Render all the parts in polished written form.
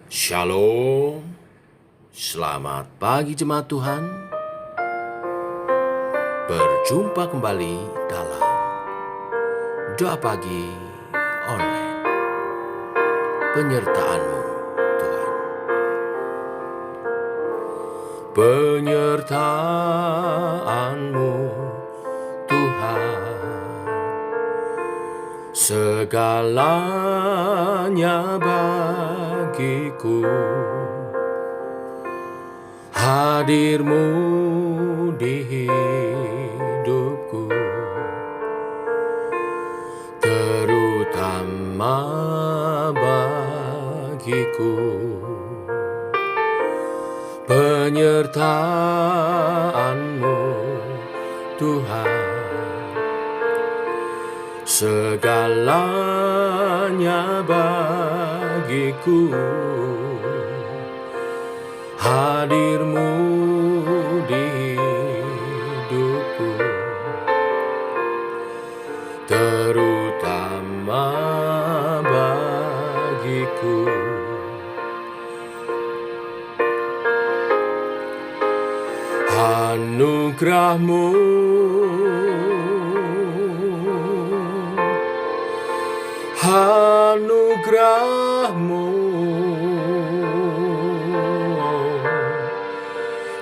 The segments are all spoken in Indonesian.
Shalom, selamat pagi jemaat Tuhan. Berjumpa kembali dalam Doa Pagi Online. Penyertaan-Mu Tuhan. Penyertaan-Mu Tuhan, segalanya bagiku. Hadir-Mu di hidupku, terutama bagiku. Penyertaan-Mu Tuhan, segalanya bagiku. Hadir-Mu di hidupku, terutama bagiku. Anugerah-Mu, anugerah-Mu,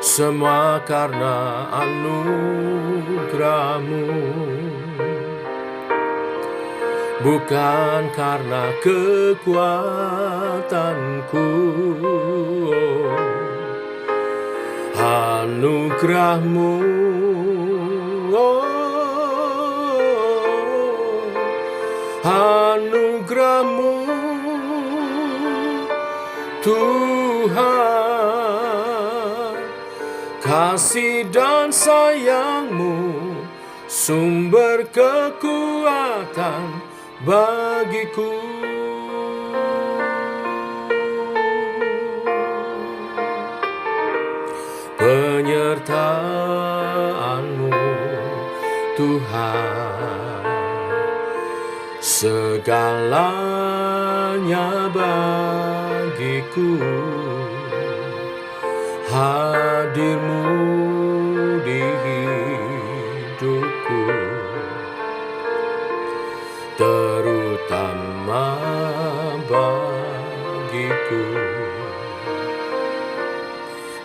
semua karena anugerah-Mu, bukan karena kekuatanku. Anugerah-Mu, anugerah-Mu Tuhan, kasih dan sayang-Mu sumber kekuatan bagiku. Penyertaan-Mu Tuhan, segalanya bagiku. Hadir-Mu di hidupku, terutama bagiku.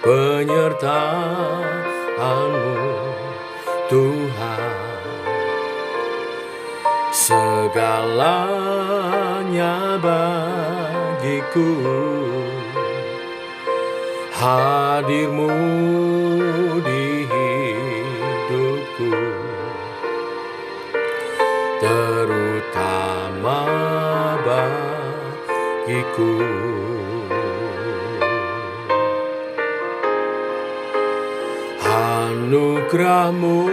Penyertaan-Mu Tuhan, segalanya bagiku. Hadir-Mu di hidupku, terutama bagiku. Anugerah-Mu,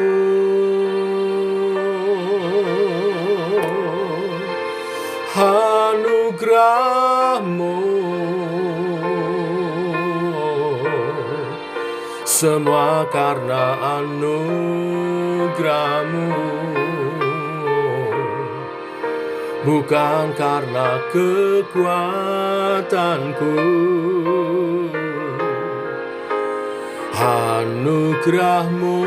anugerah-Mu, semua karena anugerah-Mu, bukan karena kekuatanku. Anugerah-Mu,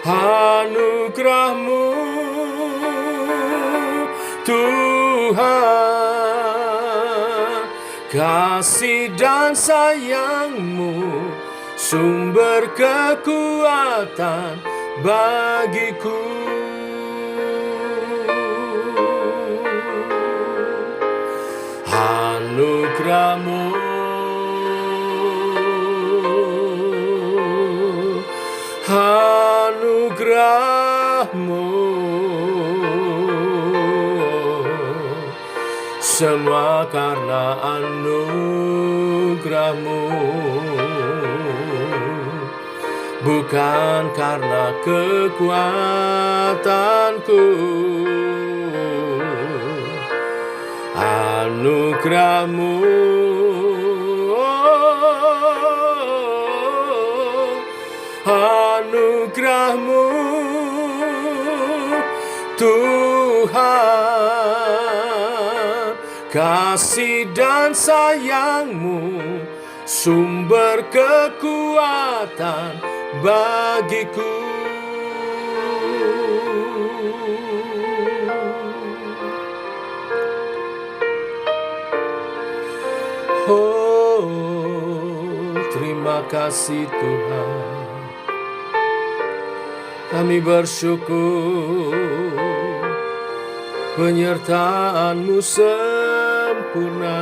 anugerah-Mu Tuhan, kasih dan sayang-Mu sumber kekuatan bagiku. Anugerah-Mu, anugerah-Mu, semua karena anugerah-Mu, bukan karena kekuatanku. Anugerah-Mu, anugerah-Mu Tuhan, Tuhan, kasih dan sayang-Mu sumber kekuatan bagiku. Oh, terima kasih Tuhan. Kami bersyukur penyertaan-Mu sempurna.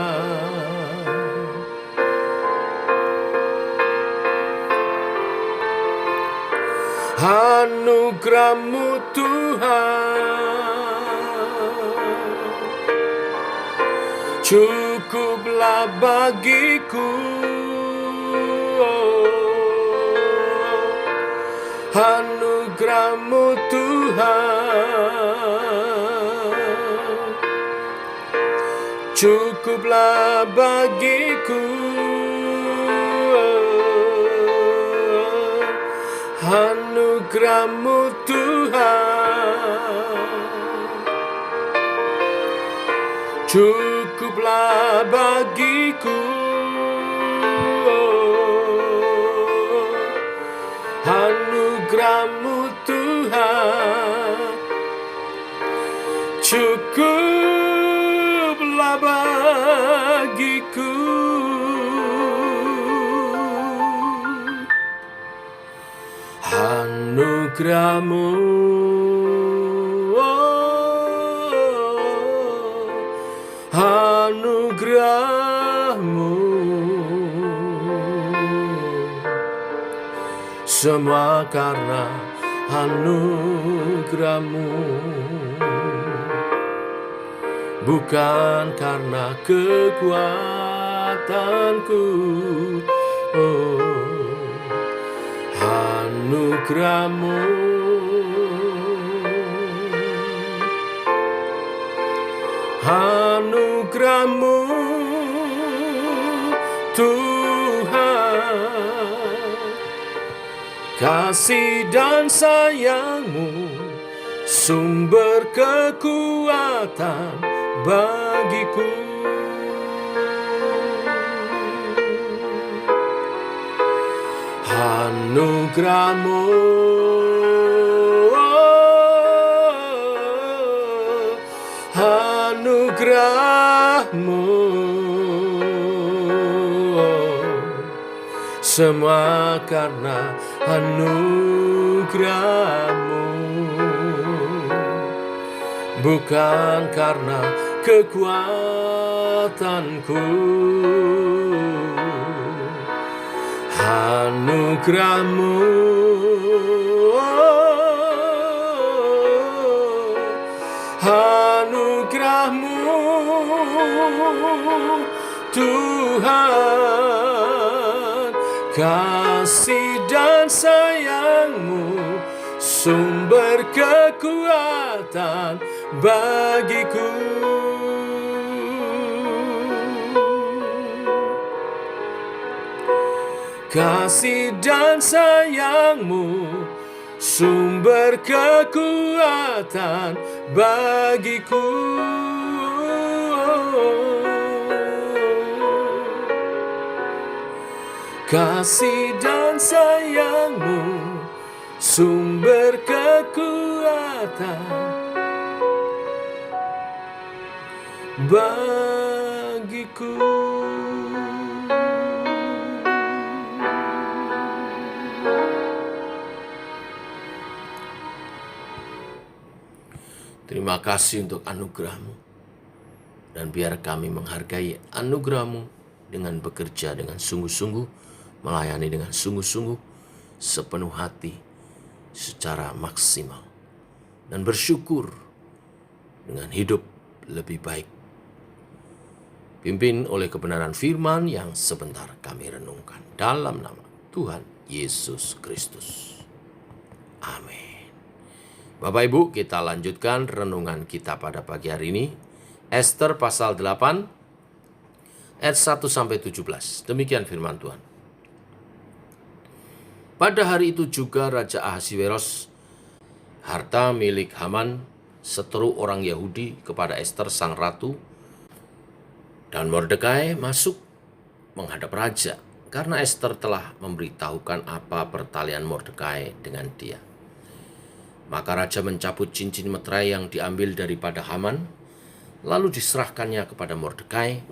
Anugerah-Mu Tuhan cukuplah bagiku. Anugerah-Mu Tuhan cukuplah bagiku. Anugerah-Mu Tuhan cukuplah bagiku. Anugerah-Mu Tuhan cukuplah bagiku. Anugerah-Mu, anugerah-Mu, semua karena anugerah-Mu, bukan karena kekuatanku. Anugerah-Mu, anugerah-Mu Tuhan, kasih dan sayang-Mu sumber kekuatan bagiku. Anugerah-Mu, anugerah-Mu, semua karena anugerah-Mu, bukan karena kekuatanku. Anugerah-Mu, anugerah-Mu Tuhan, kasih dan sayang-Mu sumber kekuatan bagiku. Kasih dan sayang-Mu sumber kekuatan bagiku. Kasih dan sayang-Mu sumber kekuatan bagiku. Terima kasih untuk anugerah-Mu, dan biar kami menghargai anugerah-Mu dengan bekerja dengan sungguh-sungguh, melayani dengan sungguh-sungguh, sepenuh hati, secara maksimal, dan bersyukur dengan hidup lebih baik. Pimpin oleh kebenaran firman yang sebentar kami renungkan dalam nama Tuhan Yesus Kristus. Amin. Bapak Ibu, kita lanjutkan renungan kita pada pagi hari ini. Ester pasal 8 ayat 1-17. Demikian firman Tuhan. Pada hari itu juga Raja Ahasiweros, harta milik Haman seteru orang Yahudi kepada Ester sang ratu, dan Mordekai masuk menghadap raja karena Ester telah memberitahukan apa pertalian Mordekai dengan dia. Maka raja mencabut cincin meterai yang diambil daripada Haman, lalu diserahkannya kepada Mordekai,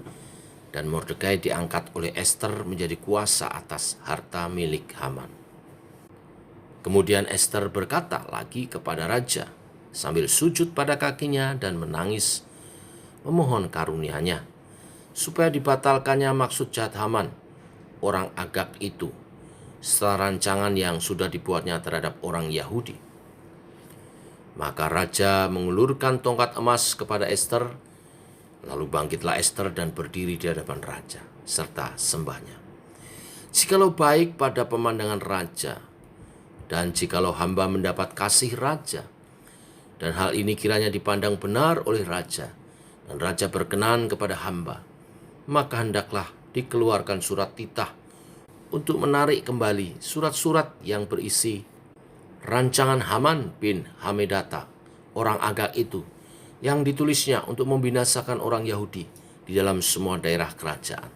dan Mordekai diangkat oleh Ester menjadi kuasa atas harta milik Haman. Kemudian Ester berkata lagi kepada raja sambil sujud pada kakinya dan menangis memohon karunia-Nya, supaya dibatalkannya maksud jahat Haman, orang Agag itu, setelah rancangan yang sudah dibuatnya terhadap orang Yahudi. Maka raja mengulurkan tongkat emas kepada Ester, lalu bangkitlah Ester dan berdiri di hadapan raja, serta sembahnya. Jikalau baik pada pemandangan raja, dan jikalau hamba mendapat kasih raja, dan hal ini kiranya dipandang benar oleh raja, dan raja berkenan kepada hamba, maka hendaklah dikeluarkan surat titah untuk menarik kembali surat-surat yang berisi rancangan Haman bin Hamedata, orang Agag itu, yang ditulisnya untuk membinasakan orang Yahudi di dalam semua daerah kerajaan.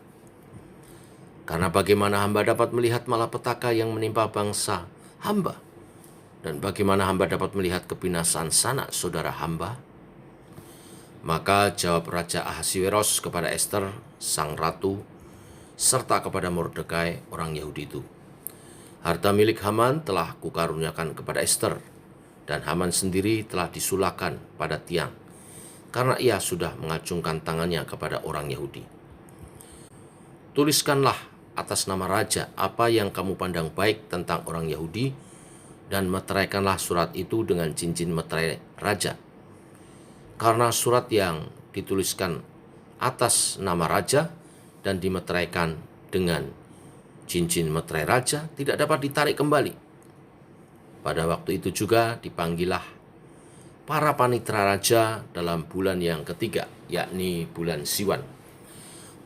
Karena bagaimana hamba dapat melihat malapetaka yang menimpa bangsa hamba, dan bagaimana hamba dapat melihat kebinasaan sanak saudara hamba? Maka jawab Raja Ahasiweros kepada Ester, sang ratu, serta kepada Mordekai, orang Yahudi itu, harta milik Haman telah kukaruniakan kepada Ester, dan Haman sendiri telah disulahkan pada tiang, karena ia sudah mengacungkan tangannya kepada orang Yahudi. Tuliskanlah atas nama raja apa yang kamu pandang baik tentang orang Yahudi, dan meteraikanlah surat itu dengan cincin meterai raja. Karena surat yang dituliskan atas nama raja dan dimeteraikan dengan cincin meterai raja tidak dapat ditarik kembali. Pada waktu itu juga dipanggillah para panitera raja dalam bulan yang ketiga, yakni bulan Siwan,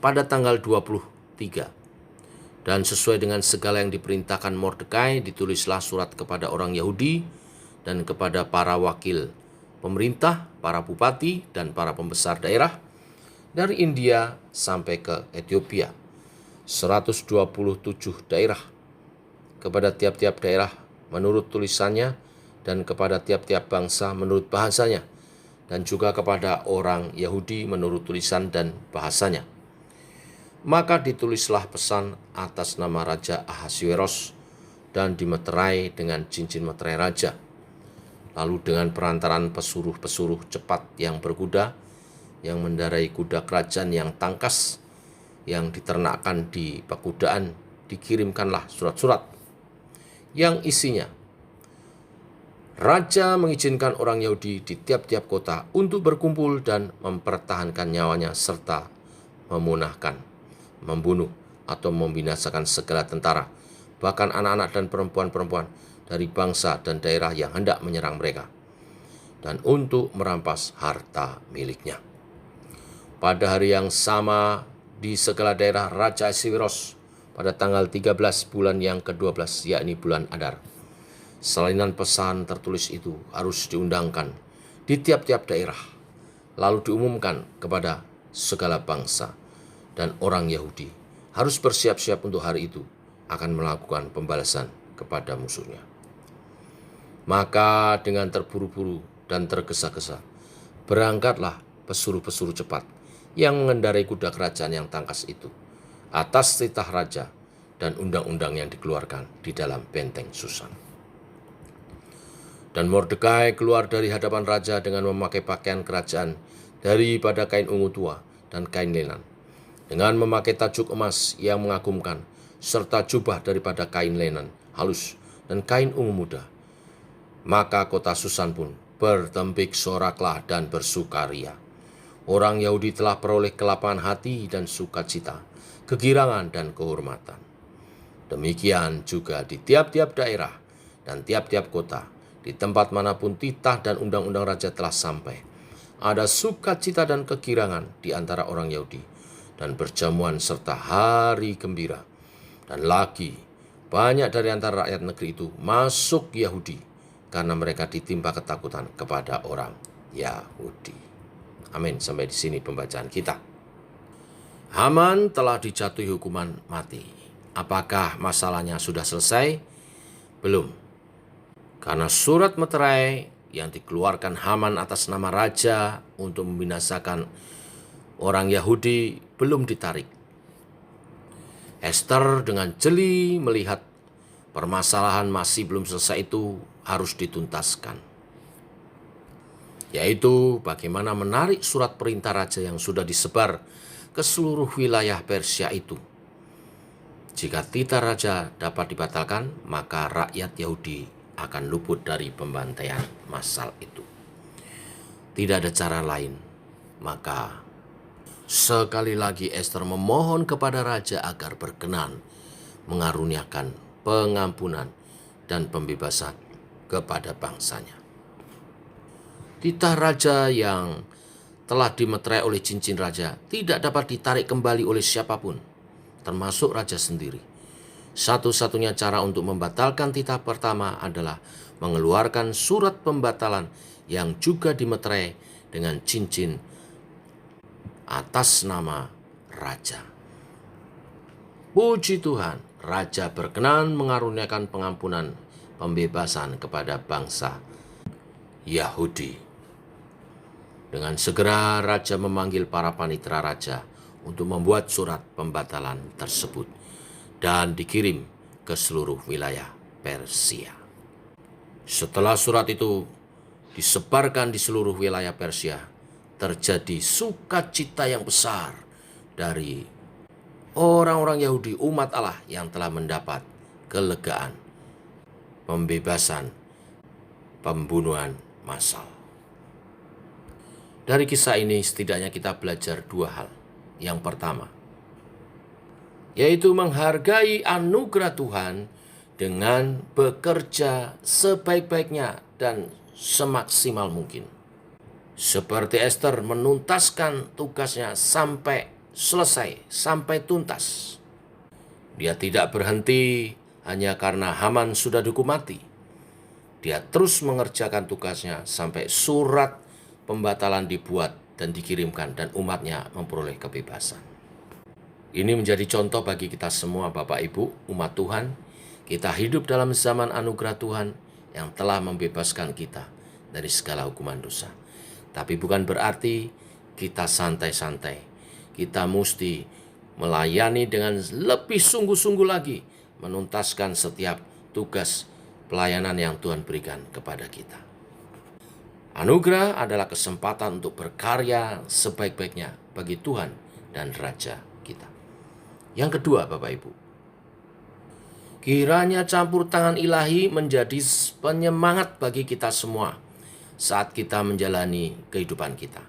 pada tanggal 23. Dan sesuai dengan segala yang diperintahkan Mordekai, ditulislah surat kepada orang Yahudi dan kepada para wakil pemerintah, para bupati, dan para pembesar daerah dari India sampai ke Ethiopia, 127 daerah, kepada tiap-tiap daerah menurut tulisannya, dan kepada tiap-tiap bangsa menurut bahasanya, dan juga kepada orang Yahudi menurut tulisan dan bahasanya. Maka ditulislah pesan atas nama Raja Ahasiweros dan dimeterai dengan cincin meterai raja. Lalu dengan perantaran pesuruh-pesuruh cepat yang berkuda, yang mendarai kuda kerajaan yang tangkas, yang diternakkan di pekudaan, dikirimkanlah surat-surat yang isinya, Raja mengizinkan orang Yahudi di tiap-tiap kota untuk berkumpul dan mempertahankan nyawanya serta memunahkan, membunuh, atau membinasakan segala tentara, bahkan anak-anak dan perempuan-perempuan dari bangsa dan daerah yang hendak menyerang mereka, dan untuk merampas harta miliknya. Pada hari yang sama di segala daerah Raja Ahasiweros pada tanggal 13 bulan yang ke-12, yakni bulan Adar, salinan pesan tertulis itu harus diundangkan di tiap-tiap daerah, lalu diumumkan kepada segala bangsa, dan orang Yahudi harus bersiap-siap untuk hari itu akan melakukan pembalasan kepada musuhnya. Maka dengan terburu-buru dan tergesa-gesa, berangkatlah pesuruh-pesuruh cepat yang mengendarai kuda kerajaan yang tangkas itu atas titah raja dan undang-undang yang dikeluarkan di dalam benteng Susan. Dan Mordekai keluar dari hadapan raja dengan memakai pakaian kerajaan daripada kain ungu tua dan kain lenan, dengan memakai tajuk emas yang mengagumkan, serta jubah daripada kain lenan halus dan kain ungu muda. Maka kota Susan pun bertembik soraklah dan bersukaria. Orang Yahudi telah peroleh kelapangan hati dan sukacita, kegirangan dan kehormatan. Demikian juga di tiap-tiap daerah dan tiap-tiap kota, di tempat manapun titah dan undang-undang raja telah sampai, ada sukacita dan kegirangan di antara orang Yahudi, dan perjamuan serta hari gembira. Dan lagi, banyak dari antara rakyat negeri itu masuk Yahudi, karena mereka ditimpa ketakutan kepada orang Yahudi. Amin. Sampai di sini pembacaan kita. Haman telah dijatuhi hukuman mati. Apakah masalahnya sudah selesai? Belum. Karena surat meterai yang dikeluarkan Haman atas nama raja untuk membinasakan orang Yahudi belum ditarik. Ester dengan jeli melihat permasalahan masih belum selesai itu harus dituntaskan. Yaitu bagaimana menarik surat perintah raja yang sudah disebar ke seluruh wilayah Persia itu. Jika titah raja dapat dibatalkan, maka rakyat Yahudi akan luput dari pembantaian massal itu. Tidak ada cara lain, maka sekali lagi Ester memohon kepada raja agar berkenan mengaruniakan pengampunan dan pembebasan kepada bangsanya. Titah raja yang telah dimeterai oleh cincin raja tidak dapat ditarik kembali oleh siapapun, termasuk raja sendiri. Satu-satunya cara untuk membatalkan titah pertama adalah mengeluarkan surat pembatalan yang juga dimeterai dengan cincin atas nama raja. Puji Tuhan, raja berkenan mengaruniakan pengampunan pembebasan kepada bangsa Yahudi. Dengan segera raja memanggil para panitera raja untuk membuat surat pembatalan tersebut dan dikirim ke seluruh wilayah Persia. Setelah surat itu disebarkan di seluruh wilayah Persia, terjadi sukacita yang besar dari orang-orang Yahudi, umat Allah yang telah mendapat kelegaan, pembebasan, pembunuhan massal. Dari kisah ini setidaknya kita belajar dua hal. Yang pertama, yaitu menghargai anugerah Tuhan dengan bekerja sebaik-baiknya dan semaksimal mungkin. Seperti Ester menuntaskan tugasnya sampai selesai, sampai tuntas. Dia tidak berhenti hanya karena Haman sudah dihukum mati. Dia terus mengerjakan tugasnya sampai surat pembatalan dibuat dan dikirimkan dan umatnya memperoleh kebebasan. Ini menjadi contoh bagi kita semua, Bapak Ibu, umat Tuhan. Kita hidup dalam zaman anugerah Tuhan yang telah membebaskan kita dari segala hukuman dosa. Tapi bukan berarti kita santai-santai. Kita mesti melayani dengan lebih sungguh-sungguh lagi, menuntaskan setiap tugas pelayanan yang Tuhan berikan kepada kita. Anugerah adalah kesempatan untuk berkarya sebaik-baiknya bagi Tuhan dan Raja kita. Yang kedua, Bapak Ibu, kiranya campur tangan ilahi menjadi penyemangat bagi kita semua saat kita menjalani kehidupan kita.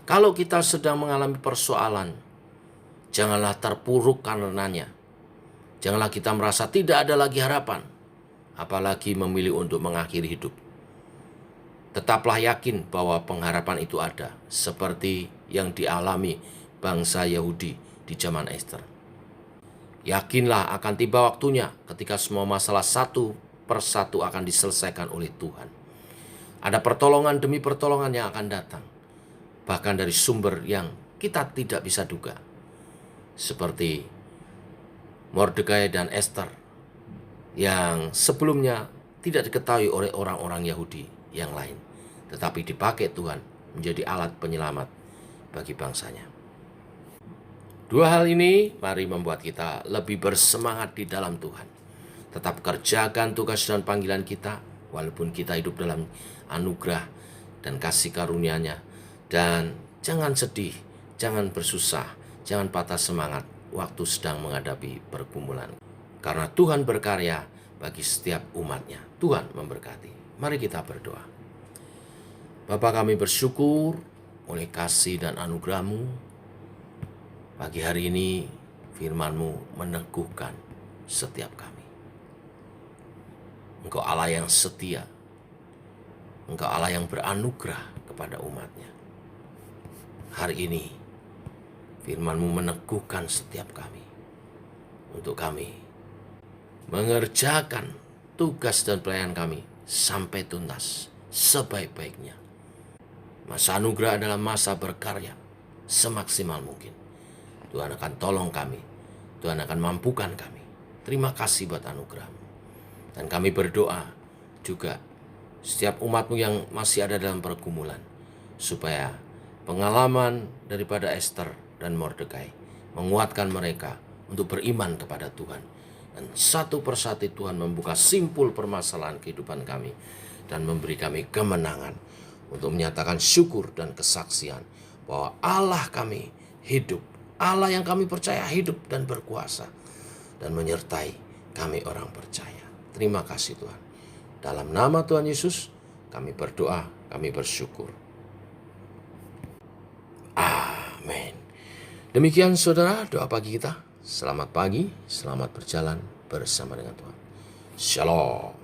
Kalau kita sedang mengalami persoalan, janganlah terpuruk karenanya. Janganlah kita merasa tidak ada lagi harapan, apalagi memilih untuk mengakhiri hidup. Tetaplah yakin bahwa pengharapan itu ada, seperti yang dialami bangsa Yahudi di zaman Ester. Yakinlah akan tiba waktunya ketika semua masalah satu persatu akan diselesaikan oleh Tuhan. Ada pertolongan demi pertolongan yang akan datang, bahkan dari sumber yang kita tidak bisa duga. Seperti Mordekai dan Ester yang sebelumnya tidak diketahui oleh orang-orang Yahudi yang lain, tetapi dipakai Tuhan menjadi alat penyelamat bagi bangsanya. Dua hal ini mari membuat kita lebih bersemangat di dalam Tuhan. Tetap kerjakan tugas dan panggilan kita, walaupun kita hidup dalam anugerah dan kasih karunia-Nya. Dan jangan sedih, jangan bersusah, jangan patah semangat waktu sedang menghadapi pergumulan. Karena Tuhan berkarya bagi setiap umat-Nya. Tuhan memberkati. Mari kita berdoa. Bapa, kami bersyukur oleh kasih dan anugerah-Mu. Pagi hari ini firman-Mu meneguhkan setiap kami. Engkau Allah yang setia. Engkau Allah yang beranugerah kepada umat-Nya. Hari ini firman-Mu meneguhkan setiap kami. Untuk kami mengerjakan tugas dan pelayanan kami sampai tuntas sebaik-baiknya. Masa anugerah adalah masa berkarya semaksimal mungkin. Tuhan akan tolong kami. Tuhan akan mampukan kami. Terima kasih buat anugerah-Mu. Dan kami berdoa juga setiap umat-Mu yang masih ada dalam pergumulan, supaya pengalaman daripada Esther dan Mordekai menguatkan mereka untuk beriman kepada Tuhan. Dan satu persatu Tuhan membuka simpul permasalahan kehidupan kami dan memberi kami kemenangan untuk menyatakan syukur dan kesaksian bahwa Allah kami hidup, Allah yang kami percaya hidup dan berkuasa dan menyertai kami orang percaya. Terima kasih Tuhan. Dalam nama Tuhan Yesus kami berdoa, kami bersyukur. Amin. Demikian saudara doa pagi kita. Selamat pagi, selamat berjalan bersama dengan Tuhan. Shalom.